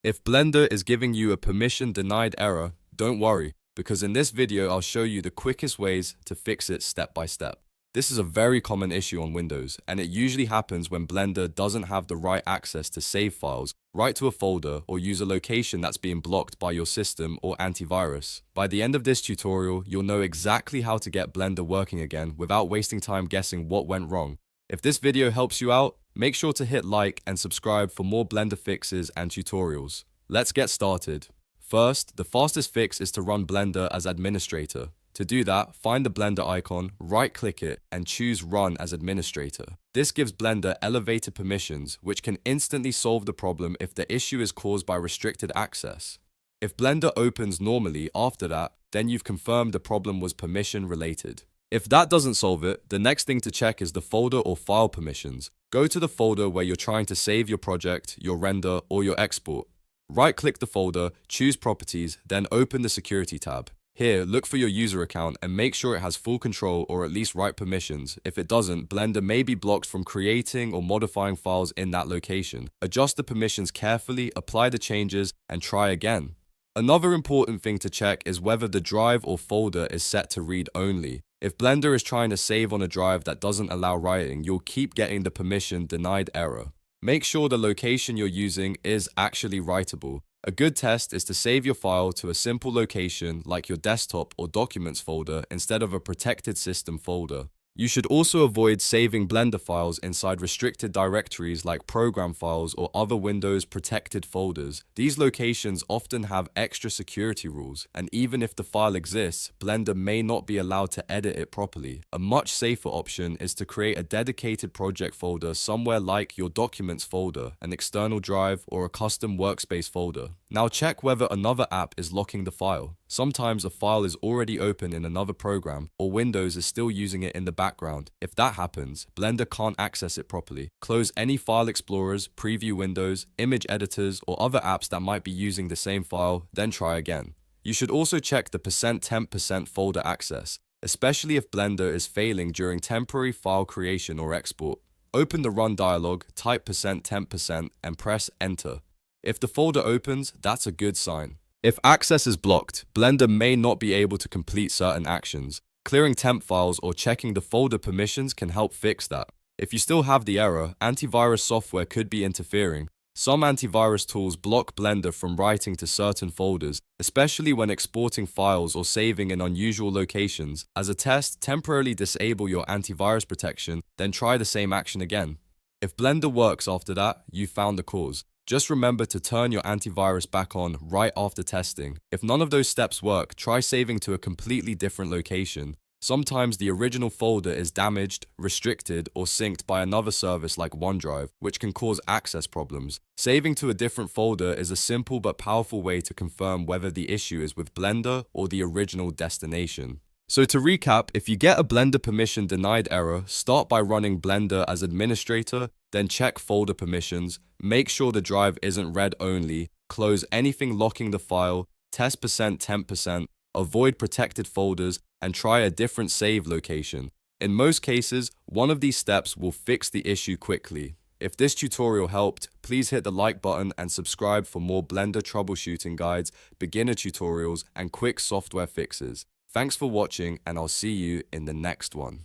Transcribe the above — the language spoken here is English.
If Blender is giving you a permission denied error, don't worry, because in this video I'll show you the quickest ways to fix it step by step. This is a very common issue on Windows, and it usually happens when Blender doesn't have the right access to save files, write to a folder, or use a location that's being blocked by your system or antivirus. By the end of this tutorial, you'll know exactly how to get Blender working again without wasting time guessing what went wrong. If this video helps you out, make sure to hit like and subscribe for more Blender fixes and tutorials. Let's get started. First, the fastest fix is to run Blender as administrator. To do that, find the Blender icon, right-click it, and choose Run as Administrator. This gives Blender elevated permissions, which can instantly solve the problem if the issue is caused by restricted access. If Blender opens normally after that, then you've confirmed the problem was permission-related. If that doesn't solve it, the next thing to check is the folder or file permissions. Go to the folder where you're trying to save your project, your render, or your export. Right-click the folder, choose Properties, then open the Security tab. Here, look for your user account and make sure it has full control or at least right permissions. If it doesn't, Blender may be blocked from creating or modifying files in that location. Adjust the permissions carefully, apply the changes, and try again. Another important thing to check is whether the drive or folder is set to read only. If Blender is trying to save on a drive that doesn't allow writing, you'll keep getting the permission denied error. Make sure the location you're using is actually writable. A good test is to save your file to a simple location like your desktop or documents folder instead of a protected system folder. You should also avoid saving Blender files inside restricted directories like program files or other Windows protected folders. These locations often have extra security rules, and even if the file exists, Blender may not be allowed to edit it properly. A much safer option is to create a dedicated project folder somewhere like your documents folder, an external drive, or a custom workspace folder. Now check whether another app is locking the file. Sometimes a file is already open in another program, or Windows is still using it in the background. If that happens, Blender can't access it properly. Close any file explorers, preview windows, image editors, or other apps that might be using the same file, then try again. You should also check the %temp% folder access, especially if Blender is failing during temporary file creation or export. Open the Run dialog, type %temp% and press Enter. If the folder opens, that's a good sign. If access is blocked, Blender may not be able to complete certain actions. Clearing temp files or checking the folder permissions can help fix that. If you still have the error, antivirus software could be interfering. Some antivirus tools block Blender from writing to certain folders, especially when exporting files or saving in unusual locations. As a test, temporarily disable your antivirus protection, then try the same action again. If Blender works after that, you've found the cause. Just remember to turn your antivirus back on right after testing. If none of those steps work, try saving to a completely different location. Sometimes the original folder is damaged, restricted, or synced by another service like OneDrive, which can cause access problems. Saving to a different folder is a simple but powerful way to confirm whether the issue is with Blender or the original destination. So to recap, if you get a Blender permission denied error, start by running Blender as administrator, then check folder permissions, make sure the drive isn't read only, close anything locking the file, test %temp%, avoid protected folders, and try a different save location. In most cases, one of these steps will fix the issue quickly. If this tutorial helped, please hit the like button and subscribe for more Blender troubleshooting guides, beginner tutorials, and quick software fixes. Thanks for watching, and I'll see you in the next one.